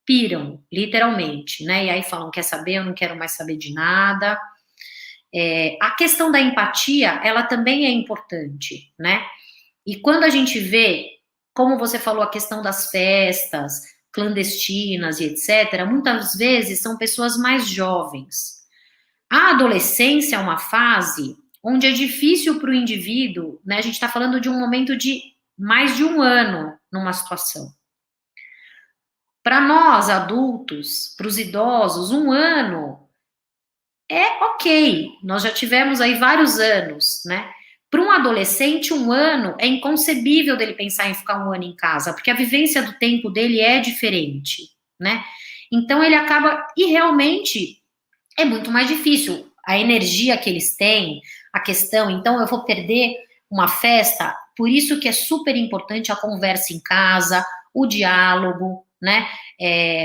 piram, literalmente, né? E aí falam, quer saber? Eu não quero mais saber de nada. A questão da empatia, ela também é importante, né? E quando a gente vê, como você falou, a questão das festas clandestinas e etc., muitas vezes são pessoas mais jovens. A adolescência é uma fase onde é difícil para o indivíduo, né? A gente está falando de um momento de mais de 1 ano numa situação. Para nós, adultos, para os idosos, 1 ano é ok, nós já tivemos aí vários anos, né? Para um adolescente, 1 ano é inconcebível dele pensar em ficar 1 ano em casa, porque a vivência do tempo dele é diferente, né? Então ele acaba, e realmente é muito mais difícil, a energia que eles têm, a questão, então eu vou perder uma festa, por isso que é super importante a conversa em casa, o diálogo, né?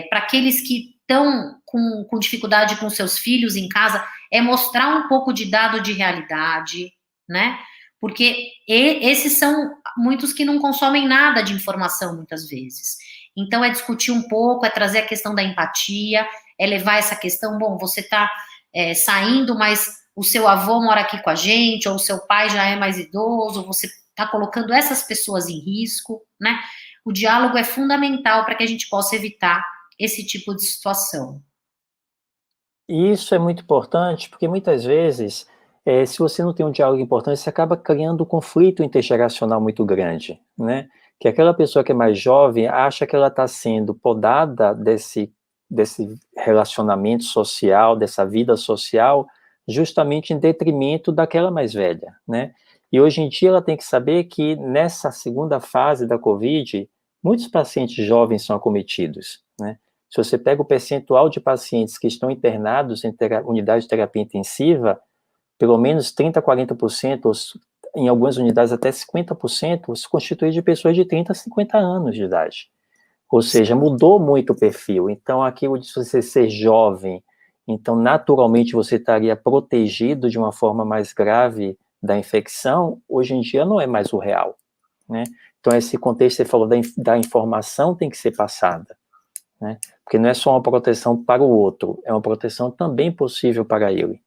Para aqueles que estão com dificuldade com seus filhos em casa, é mostrar um pouco de dado de realidade, né? Porque esses são muitos que não consomem nada de informação, muitas vezes. Então, é discutir um pouco, é trazer a questão da empatia, é levar essa questão, bom, você está saindo, mas o seu avô mora aqui com a gente, ou o seu pai já é mais idoso, você está colocando essas pessoas em risco, né? O diálogo é fundamental para que a gente possa evitar esse tipo de situação.
E isso é muito importante, porque muitas vezes, se você não tem um diálogo importante, você acaba criando um conflito intergeracional muito grande, né? Que aquela pessoa que é mais jovem acha que ela está sendo podada desse relacionamento social, dessa vida social, justamente em detrimento daquela mais velha, né? E hoje em dia ela tem que saber que nessa segunda fase da Covid, muitos pacientes jovens são acometidos, né? Se você pega o percentual de pacientes que estão internados em unidade de terapia intensiva, pelo menos 30, 40%, ou em algumas unidades até 50%, se constitui de pessoas de 30 a 50 anos de idade. Ou seja, mudou muito o perfil. Então, aquilo de você ser jovem, então, naturalmente, você estaria protegido de uma forma mais grave da infecção, hoje em dia não é mais o real, né? Então, esse contexto que você falou da informação tem que ser passada, né? Porque não é só uma proteção para o outro, é uma proteção também possível para ele.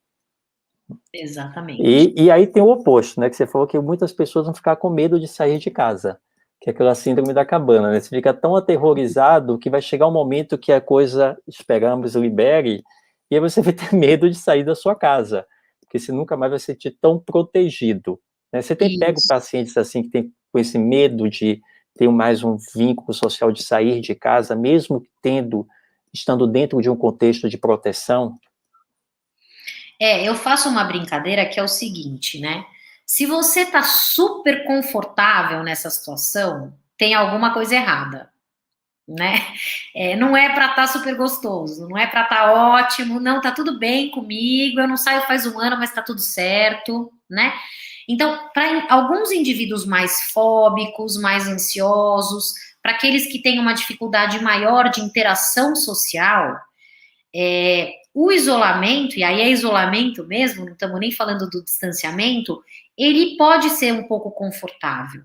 Exatamente.
E aí tem o oposto, né? Que você falou que muitas pessoas vão ficar com medo de sair de casa, que é aquela síndrome da cabana, né? Você fica tão aterrorizado que vai chegar um momento que a coisa, esperamos, libere, e aí você vai ter medo de sair da sua casa, porque você nunca mais vai se sentir tão protegido, né? Você tem pego
Isso.
pacientes assim que tem com esse medo de ter mais um vínculo social de sair de casa, mesmo estando dentro de um contexto de proteção?
Eu faço uma brincadeira que é o seguinte, né? Se você tá super confortável nessa situação, tem alguma coisa errada, né? Não é para estar super gostoso, não é para estar ótimo, não, tá tudo bem comigo, eu não saio faz um ano, mas tá tudo certo, né? Então, para alguns indivíduos mais fóbicos, mais ansiosos, para aqueles que têm uma dificuldade maior de interação social, o isolamento, e aí é isolamento mesmo, não estamos nem falando do distanciamento, ele pode ser um pouco confortável,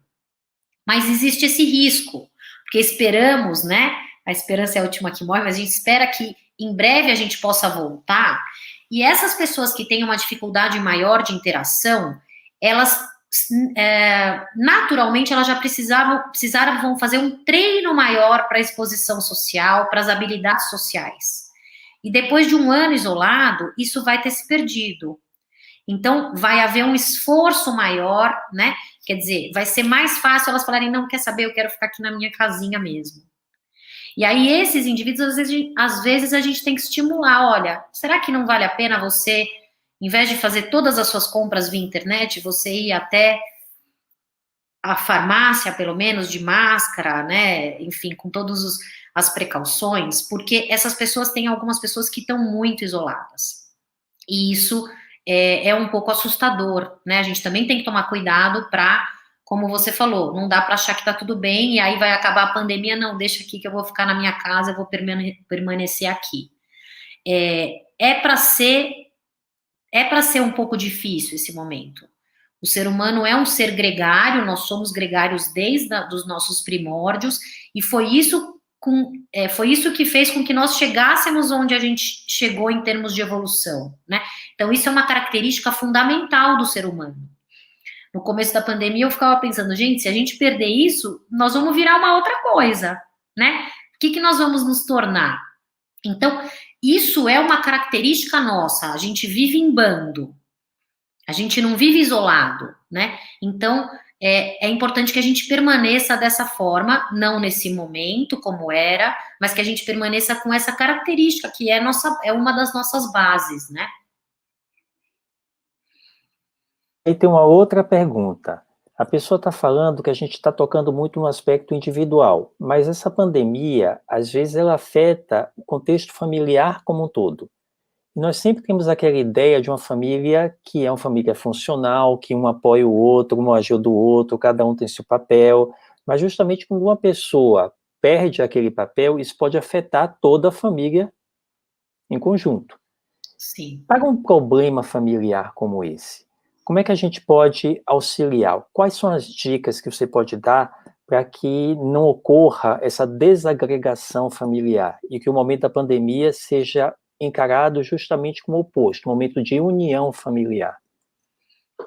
mas existe esse risco, porque esperamos, né? A esperança é a última que morre, mas a gente espera que em breve a gente possa voltar. E essas pessoas que têm uma dificuldade maior de interação, elas naturalmente elas já precisaram fazer um treino maior para a exposição social, para as habilidades sociais. E depois de um ano isolado, isso vai ter se perdido. Então, vai haver um esforço maior, né? Quer dizer, vai ser mais fácil elas falarem, não, quer saber, eu quero ficar aqui na minha casinha mesmo. E aí, esses indivíduos, às vezes a gente tem que estimular, olha, será que não vale a pena você, em vez de fazer todas as suas compras via internet, você ir até a farmácia, pelo menos, de máscara, né? Enfim, com todas as precauções, porque essas pessoas têm algumas pessoas que estão muito isoladas. E isso é um pouco assustador, né? A gente também tem que tomar cuidado para, como você falou, não dá para achar que tá tudo bem e aí vai acabar a pandemia, não, deixa aqui que eu vou ficar na minha casa, eu vou permanecer aqui. É para ser um pouco difícil esse momento. O ser humano é um ser gregário, nós somos gregários desde os nossos primórdios, e foi isso que fez com que nós chegássemos onde a gente chegou em termos de evolução, né? Então, isso é uma característica fundamental do ser humano. No começo da pandemia, eu ficava pensando, gente, se a gente perder isso, nós vamos virar uma outra coisa, né? O que nós vamos nos tornar? Então, isso é uma característica nossa, a gente vive em bando, a gente não vive isolado, né? Então, é importante que a gente permaneça dessa forma, não nesse momento como era, mas que a gente permaneça com essa característica que é uma das nossas bases, né?
Aí tem uma outra pergunta. A pessoa está falando que a gente está tocando muito no aspecto individual, mas essa pandemia, às vezes, ela afeta o contexto familiar como um todo. E nós sempre temos aquela ideia de uma família que é uma família funcional, que um apoia o outro, um ajuda o outro, cada um tem seu papel, mas justamente quando uma pessoa perde aquele papel, isso pode afetar toda a família em conjunto.
Sim.
Para um problema familiar como esse, como é que a gente pode auxiliar? Quais são as dicas que você pode dar para que não ocorra essa desagregação familiar e que o momento da pandemia seja encarado justamente como oposto, um momento de união familiar?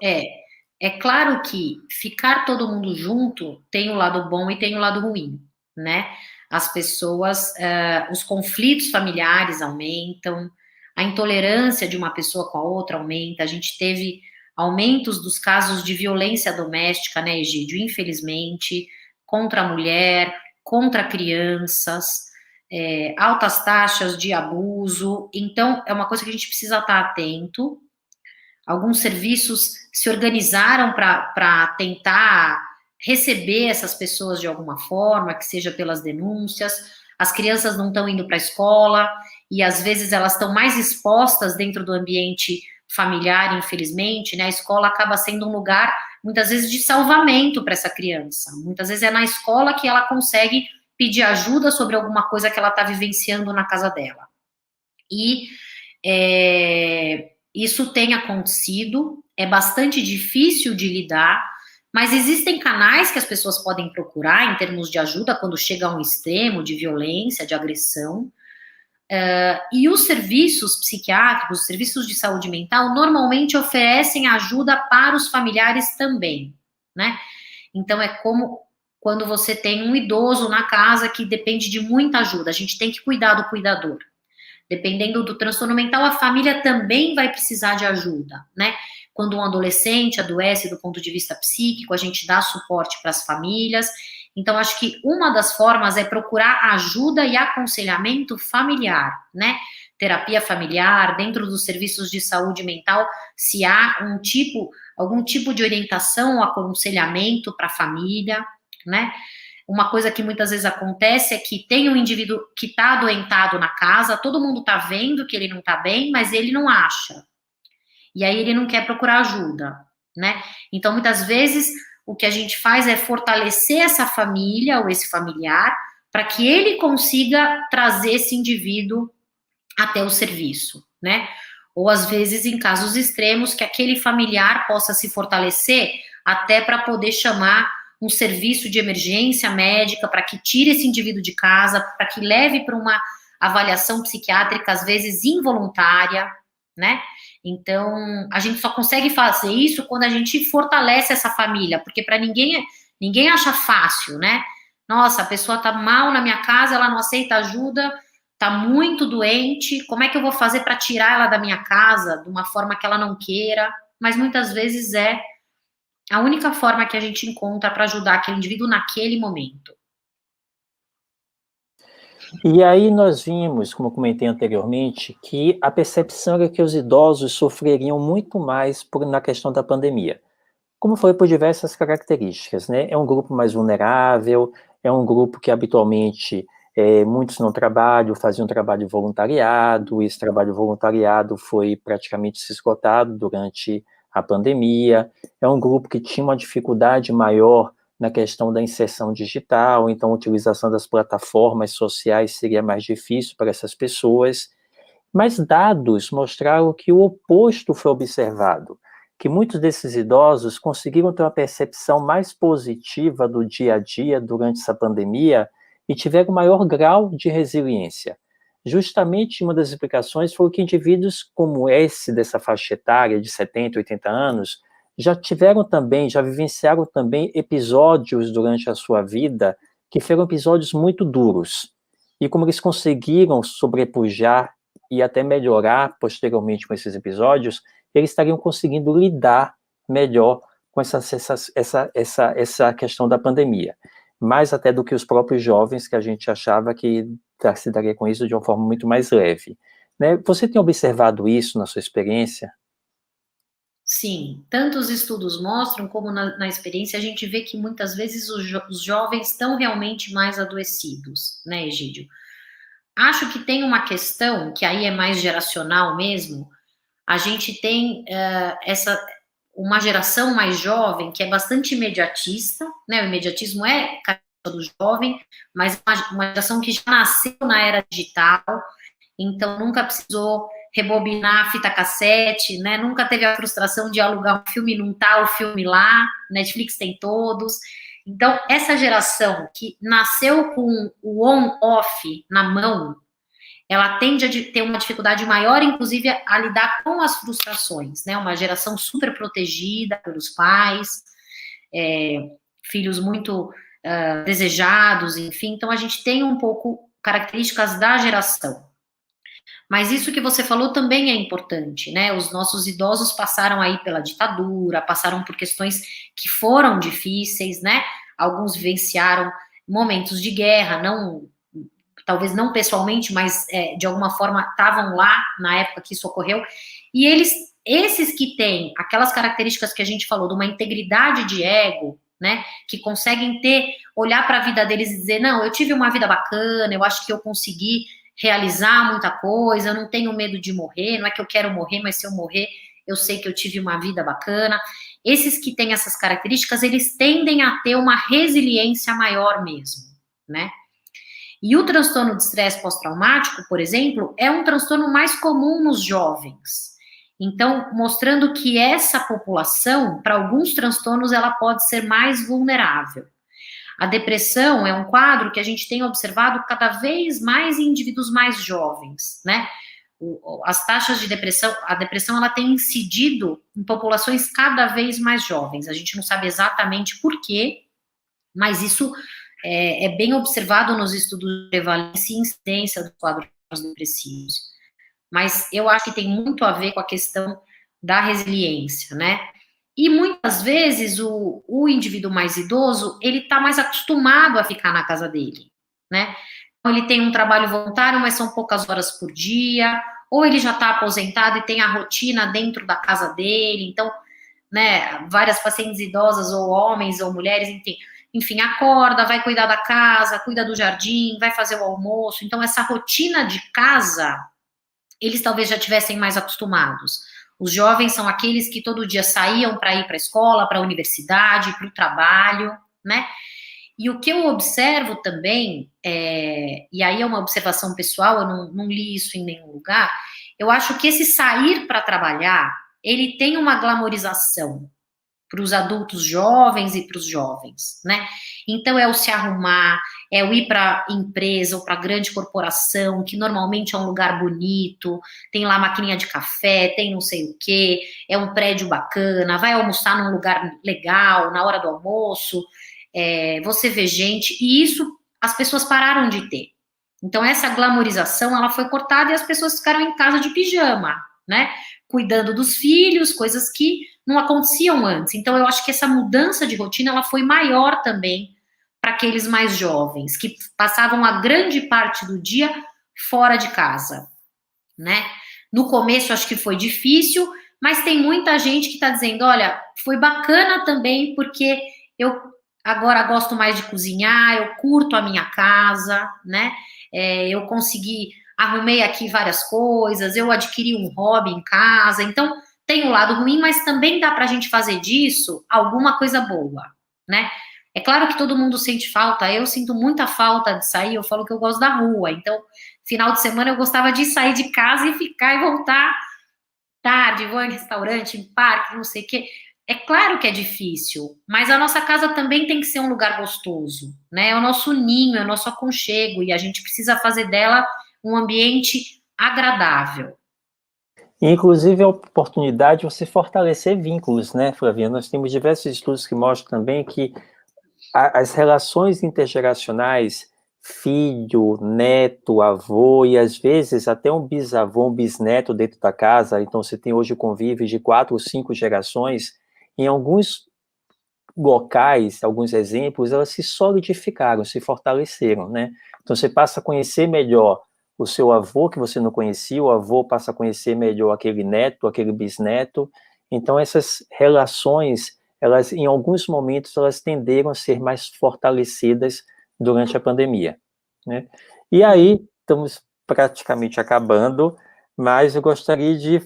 É claro que ficar todo mundo junto tem o lado bom e tem o lado ruim, né? As pessoas, os conflitos familiares aumentam, a intolerância de uma pessoa com a outra aumenta. A gente teve aumentos dos casos de violência doméstica, né, Egídio? Infelizmente, contra a mulher, contra crianças, altas taxas de abuso. Então, é uma coisa que a gente precisa estar atento, Alguns serviços se organizaram para tentar receber essas pessoas de alguma forma, que seja pelas denúncias. As crianças não estão indo para a escola e às vezes elas estão mais expostas dentro do ambiente familiar, infelizmente, né? A escola acaba sendo um lugar, muitas vezes, de salvamento para essa criança. Muitas vezes é na escola que ela consegue pedir ajuda sobre alguma coisa que ela está vivenciando na casa dela. E isso tem acontecido, é bastante difícil de lidar, mas existem canais que as pessoas podem procurar em termos de ajuda quando chega a um extremo de violência, de agressão. E os serviços psiquiátricos, os serviços de saúde mental, normalmente oferecem ajuda para os familiares também, né? Então, é como quando você tem um idoso na casa que depende de muita ajuda, a gente tem que cuidar do cuidador. Dependendo do transtorno mental, a família também vai precisar de ajuda, né? Quando um adolescente adoece do ponto de vista psíquico, a gente dá suporte para as famílias. Então, acho que uma das formas é procurar ajuda e aconselhamento familiar, né? Terapia familiar, dentro dos serviços de saúde mental, se há algum tipo de orientação ou aconselhamento para a família, né? Uma coisa que muitas vezes acontece é que tem um indivíduo que está adoentado na casa, todo mundo está vendo que ele não está bem, mas ele não acha. E aí ele não quer procurar ajuda, né? Então, muitas vezes, o que a gente faz é fortalecer essa família ou esse familiar para que ele consiga trazer esse indivíduo até o serviço, né? Ou, às vezes, em casos extremos, que aquele familiar possa se fortalecer até para poder chamar um serviço de emergência médica para que tire esse indivíduo de casa, para que leve para uma avaliação psiquiátrica, às vezes involuntária, né? Então, a gente só consegue fazer isso quando a gente fortalece essa família, porque para ninguém acha fácil, né? Nossa, a pessoa tá mal na minha casa, ela não aceita ajuda, tá muito doente, como é que eu vou fazer para tirar ela da minha casa de uma forma que ela não queira? Mas muitas vezes é a única forma que a gente encontra para ajudar aquele indivíduo naquele momento.
E aí nós vimos, como eu comentei anteriormente, que a percepção era que os idosos sofreriam muito mais na questão da pandemia, como foi por diversas características, né? É um grupo mais vulnerável, é um grupo que habitualmente muitos não trabalham, faziam trabalho voluntariado, esse trabalho voluntariado foi praticamente se esgotado durante a pandemia, é um grupo que tinha uma dificuldade maior na questão da inserção digital, então a utilização das plataformas sociais seria mais difícil para essas pessoas, mas dados mostraram que o oposto foi observado, que muitos desses idosos conseguiram ter uma percepção mais positiva do dia a dia durante essa pandemia e tiveram maior grau de resiliência. Justamente uma das explicações foi que indivíduos como esse, dessa faixa etária de 70, 80 anos, já vivenciaram também episódios durante a sua vida que foram episódios muito duros. E como eles conseguiram sobrepujar e até melhorar posteriormente com esses episódios, eles estariam conseguindo lidar melhor com essa questão da pandemia. Mais até do que os próprios jovens, que a gente achava que se daria com isso de uma forma muito mais leve. Né? Você tem observado isso na sua experiência?
Sim, tanto os estudos mostram, como na experiência, a gente vê que muitas vezes os jovens estão realmente mais adoecidos, né, Egídio? Acho que tem uma questão, que aí é mais geracional mesmo, a gente tem uma geração mais jovem que é bastante imediatista, né? O imediatismo é característica do jovem, mas uma geração que já nasceu na era digital, então nunca precisou rebobinar a fita cassete, né? Nunca teve a frustração de alugar um filme e não tá o filme lá, Netflix tem todos. Então, essa geração que nasceu com o on-off na mão, ela tende a ter uma dificuldade maior, inclusive, a lidar com as frustrações, né? Uma geração super protegida pelos pais, filhos muito desejados, enfim. Então, a gente tem um pouco características da geração. Mas isso que você falou também é importante, né? Os nossos idosos passaram aí pela ditadura, passaram por questões que foram difíceis, né? Alguns vivenciaram momentos de guerra, não talvez não pessoalmente, mas de alguma forma estavam lá na época que isso ocorreu, e esses que têm aquelas características que a gente falou, de uma integridade de ego, né, que conseguem olhar para a vida deles e dizer, não, eu tive uma vida bacana, eu acho que eu consegui realizar muita coisa, eu não tenho medo de morrer, não é que eu quero morrer, mas se eu morrer, eu sei que eu tive uma vida bacana. Esses que têm essas características, eles tendem a ter uma resiliência maior mesmo, né? E o transtorno de estresse pós-traumático, por exemplo, é um transtorno mais comum nos jovens. Então, mostrando que essa população, para alguns transtornos, ela pode ser mais vulnerável. A depressão é um quadro que a gente tem observado cada vez mais em indivíduos mais jovens, né? As taxas de depressão, a depressão ela tem incidido em populações cada vez mais jovens. A gente não sabe exatamente por quê, mas isso é bem observado nos estudos de prevalência e incidência dos quadros depressivos. Mas eu acho que tem muito a ver com a questão da resiliência, né? E muitas vezes o indivíduo mais idoso, ele está mais acostumado a ficar na casa dele, né? Então, ele tem um trabalho voluntário, mas são poucas horas por dia, ou ele já está aposentado e tem a rotina dentro da casa dele, então, né, várias pacientes idosas, ou homens, ou mulheres, enfim, acorda, vai cuidar da casa, cuida do jardim, vai fazer o almoço, então essa rotina de casa, eles talvez já tivessem mais acostumados. Os jovens são aqueles que todo dia saíam para ir para a escola, para a universidade, para o trabalho, né? E o que eu observo também, e aí é uma observação pessoal, eu não li isso em nenhum lugar, eu acho que esse sair para trabalhar, ele tem uma glamorização para os adultos jovens e para os jovens, né? Então é o se arrumar, é o ir para empresa ou para grande corporação, que normalmente é um lugar bonito, tem lá maquininha de café, tem não sei o quê, é um prédio bacana, vai almoçar num lugar legal, na hora do almoço, você vê gente, e isso as pessoas pararam de ter. Então essa glamorização, ela foi cortada e as pessoas ficaram em casa de pijama, né? Cuidando dos filhos, coisas que não aconteciam antes. Então, eu acho que essa mudança de rotina, ela foi maior também para aqueles mais jovens, que passavam a grande parte do dia fora de casa, né? No começo, acho que foi difícil, mas tem muita gente que está dizendo, olha, foi bacana também, porque eu agora gosto mais de cozinhar, eu curto a minha casa, né? Eu arrumei aqui várias coisas, eu adquiri um hobby em casa, então tem um lado ruim, mas também dá para a gente fazer disso alguma coisa boa, né? É claro que todo mundo sente falta, eu sinto muita falta de sair, eu falo que eu gosto da rua, então, final de semana eu gostava de sair de casa e ficar e voltar tarde, vou em restaurante, em parque, não sei o quê. É claro que é difícil, mas a nossa casa também tem que ser um lugar gostoso, né? É o nosso ninho, é o nosso aconchego, e a gente precisa fazer dela um ambiente agradável.
Inclusive, a oportunidade de você fortalecer vínculos, né, Flavinha? Nós temos diversos estudos que mostram também que as relações intergeracionais, filho, neto, avô, e às vezes até um bisavô, um bisneto dentro da casa, então você tem hoje convívio de 4 ou 5 gerações, em alguns locais, alguns exemplos, elas se solidificaram, se fortaleceram, né? Então você passa a conhecer melhor o seu avô que você não conhecia, o avô passa a conhecer melhor aquele neto, aquele bisneto. Então essas relações, elas em alguns momentos elas tenderam a ser mais fortalecidas durante a pandemia, né? E aí estamos praticamente acabando, mas eu gostaria de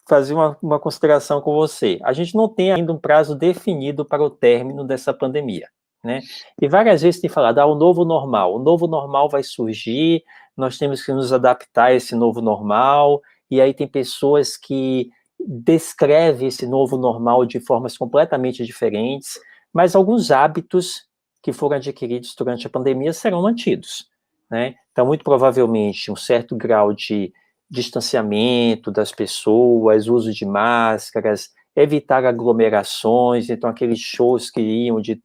fazer uma consideração com você. A gente não tem ainda um prazo definido para o término dessa pandemia, né? E várias vezes tem falado, o novo normal vai surgir, nós temos que nos adaptar a esse novo normal, e aí tem pessoas que descrevem esse novo normal de formas completamente diferentes, mas alguns hábitos que foram adquiridos durante a pandemia serão mantidos, né? Então, muito provavelmente, um certo grau de distanciamento das pessoas, uso de máscaras, evitar aglomerações, então aqueles shows que iam de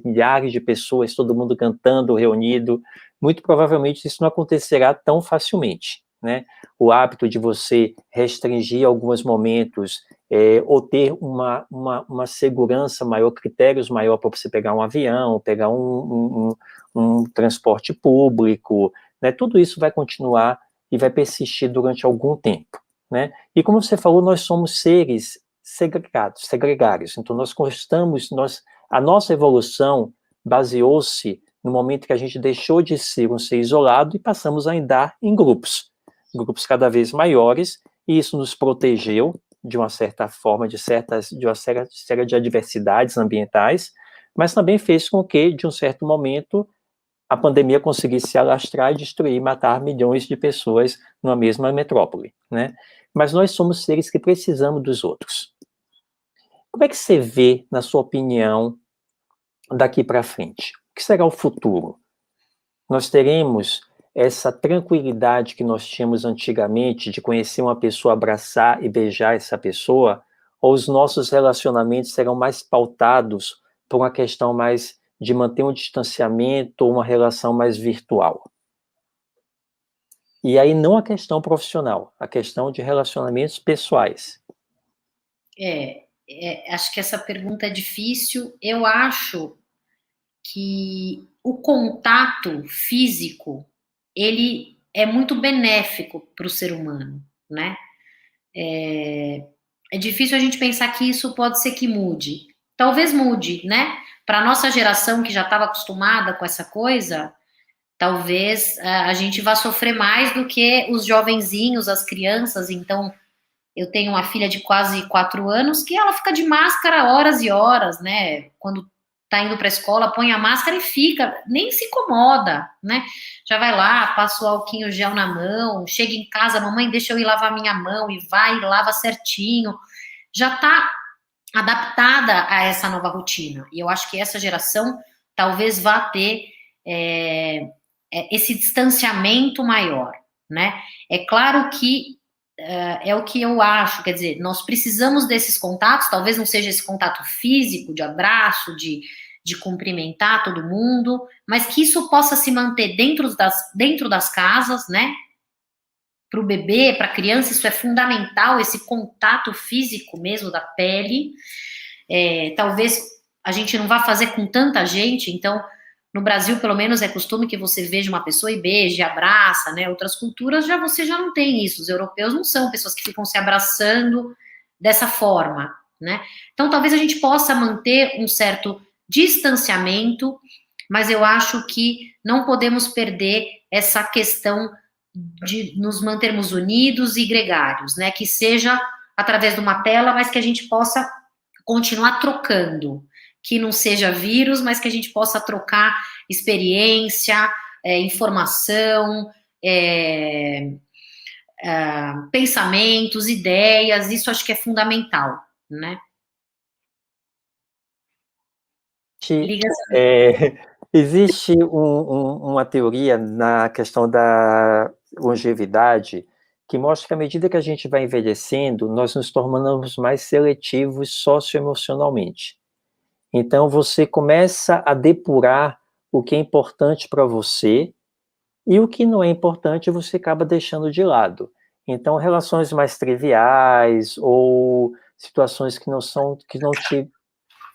milhares de pessoas, todo mundo cantando, reunido, muito provavelmente isso não acontecerá tão facilmente, né? O hábito de você restringir alguns momentos, ou ter uma segurança maior, critérios maior para você pegar um avião, pegar um transporte público, né? Tudo isso vai continuar e vai persistir durante algum tempo, né? E como você falou, nós somos seres segregários. Então, a nossa evolução baseou-se no momento que a gente deixou de ser um ser isolado e passamos a andar em grupos cada vez maiores, e isso nos protegeu de uma certa forma, de uma série de adversidades ambientais, mas também fez com que, de um certo momento, a pandemia conseguisse se alastrar e destruir, matar milhões de pessoas numa mesma metrópole, né? Mas nós somos seres que precisamos dos outros. Como é que você vê, na sua opinião, daqui para frente? O que será o futuro? Nós teremos essa tranquilidade que nós tínhamos antigamente de conhecer uma pessoa, abraçar e beijar essa pessoa, ou os nossos relacionamentos serão mais pautados por uma questão mais de manter um distanciamento ou uma relação mais virtual? E aí não a questão profissional, a questão de relacionamentos pessoais.
Acho que essa pergunta é difícil. Eu acho que o contato físico, ele é muito benéfico para o ser humano, né? É difícil a gente pensar que isso pode ser que mude. Talvez mude, né? Para a nossa geração que já estava acostumada com essa coisa, talvez a gente vá sofrer mais do que os jovenzinhos, as crianças. Então, eu tenho uma filha de quase 4 anos que ela fica de máscara horas e horas, né? Quando tá indo para a escola, põe a máscara e fica, nem se incomoda, né? Já vai lá, passa o álcool gel na mão, chega em casa, mamãe, deixa eu ir lavar minha mão, e vai e lava certinho. Já tá adaptada a essa nova rotina. E eu acho que essa geração talvez vá ter esse distanciamento maior, né? É claro que é o que eu acho, quer dizer, nós precisamos desses contatos, talvez não seja esse contato físico, de abraço, de cumprimentar todo mundo, mas que isso possa se manter dentro das casas, né? Para o bebê, para a criança, isso é fundamental, esse contato físico mesmo da pele. Talvez a gente não vá fazer com tanta gente, então, no Brasil, pelo menos, é costume que você veja uma pessoa e beije, abraça, né? Outras culturas, você já não tem isso. Os europeus não são pessoas que ficam se abraçando dessa forma, né? Então, talvez a gente possa manter um certo distanciamento, mas eu acho que não podemos perder essa questão de nos mantermos unidos e gregários, né? Que seja através de uma tela, mas que a gente possa continuar trocando, que não seja vírus, mas que a gente possa trocar experiência, informação, pensamentos, ideias, isso acho que é fundamental, né?
Existe uma teoria na questão da longevidade que mostra que à medida que a gente vai envelhecendo, nós nos tornamos mais seletivos socioemocionalmente. Então, você começa a depurar o que é importante para você e o que não é importante você acaba deixando de lado. Então, relações mais triviais ou situações que não te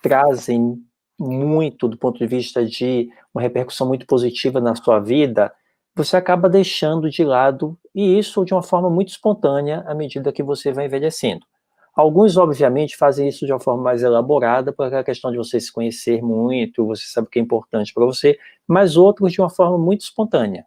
trazem muito do ponto de vista de uma repercussão muito positiva na sua vida, você acaba deixando de lado, e isso de uma forma muito espontânea à medida que você vai envelhecendo. Alguns, obviamente, fazem isso de uma forma mais elaborada, por aquela questão de você se conhecer muito, você sabe o que é importante para você, mas outros de uma forma muito espontânea,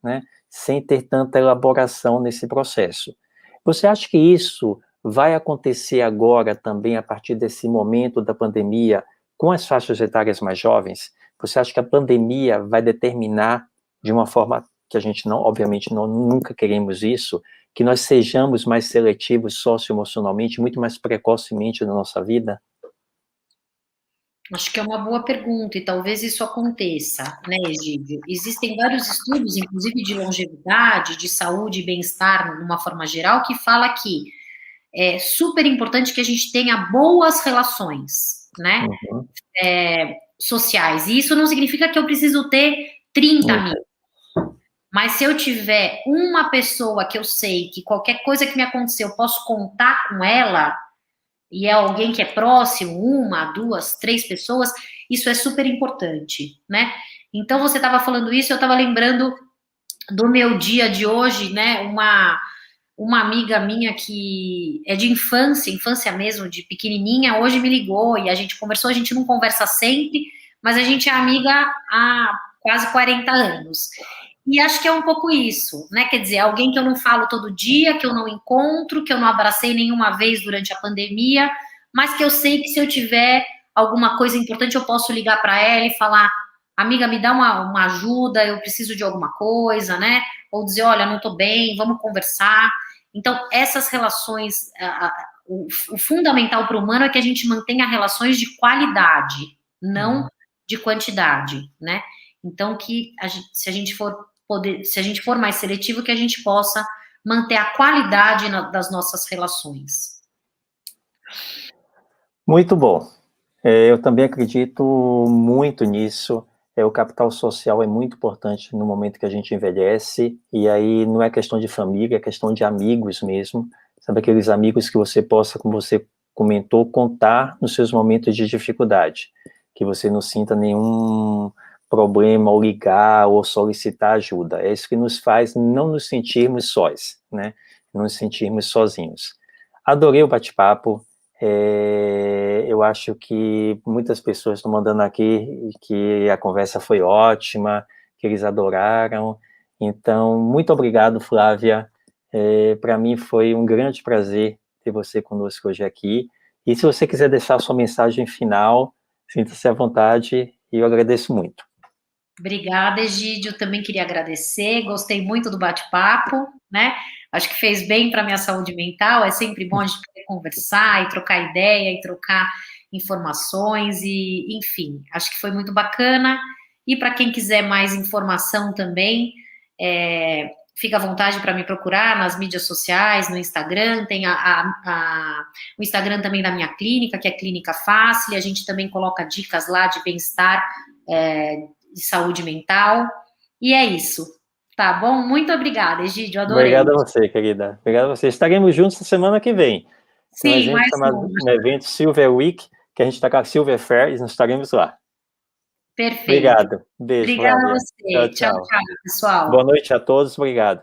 né? Sem ter tanta elaboração nesse processo. Você acha que isso vai acontecer agora também, a partir desse momento da pandemia, com as faixas etárias mais jovens? Você acha que a pandemia vai determinar, de uma forma que a gente não, obviamente, nunca queremos isso, que nós sejamos mais seletivos socioemocionalmente, muito mais precocemente na nossa vida?
Acho que é uma boa pergunta e talvez isso aconteça, né, Egídio? Existem vários estudos, inclusive de longevidade, de saúde e bem-estar, numa forma geral, que fala que é super importante que a gente tenha boas relações, né,
Uhum.
sociais. E isso não significa que eu preciso ter 30 amigos. Mas se eu tiver uma pessoa que eu sei que qualquer coisa que me acontecer, eu posso contar com ela, e é alguém que é próximo, 1, 2, 3 pessoas, isso é super importante, né? Então, você estava falando isso, eu estava lembrando do meu dia de hoje, né? Uma amiga minha que é de infância mesmo, de pequenininha, hoje me ligou e a gente conversou. A gente não conversa sempre, mas a gente é amiga há quase 40 anos. E acho que é um pouco isso, né? Quer dizer, alguém que eu não falo todo dia, que eu não encontro, que eu não abracei nenhuma vez durante a pandemia, mas que eu sei que se eu tiver alguma coisa importante, eu posso ligar para ela e falar: amiga, me dá uma ajuda, eu preciso de alguma coisa, né? Ou dizer: olha, não estou bem, vamos conversar. Então, essas relações, o fundamental para o humano é que a gente mantenha relações de qualidade, não de quantidade, né? Então, se a gente for mais seletivo, que a gente possa manter a qualidade das nossas relações.
Muito bom. Eu também acredito muito nisso. O capital social é muito importante no momento que a gente envelhece, e aí não é questão de família, é questão de amigos mesmo. Sabe, aqueles amigos que você possa, como você comentou, contar nos seus momentos de dificuldade, que você não sinta nenhum problema ao ligar ou solicitar ajuda. É isso que nos faz não nos sentirmos sós, né? Não nos sentirmos sozinhos. Adorei o bate-papo. Eu acho que muitas pessoas estão mandando aqui que a conversa foi ótima, que eles adoraram. Então, muito obrigado, Flávia. Para mim foi um grande prazer ter você conosco hoje aqui. E se você quiser deixar sua mensagem final, sinta-se à vontade e eu agradeço muito.
Obrigada, Egídio. Eu também queria agradecer. Gostei muito do bate-papo, né? Acho que fez bem para a minha saúde mental. É sempre bom a gente poder conversar e trocar ideia e trocar informações e, enfim, acho que foi muito bacana. E para quem quiser mais informação também, fica à vontade para me procurar nas mídias sociais, no Instagram. Tem o Instagram também da minha clínica, que é Clínica Fácil. A gente também coloca dicas lá de bem-estar, de saúde mental. E é isso. Tá bom? Muito obrigada, Egídio. Adorei.
Obrigado a você, querida. Obrigado a você. Estaremos juntos na semana que vem. Tem um
Sim,
evento
mais
chamado
longe.
um evento Silver Week, que a gente está com a Silver Fair e nós estaremos lá.
Perfeito.
Obrigado. Beijo,
Obrigada a
Flávia. Tchau,
você. Tchau,
tchau.
tchau, pessoal.
Boa noite a todos. Obrigado.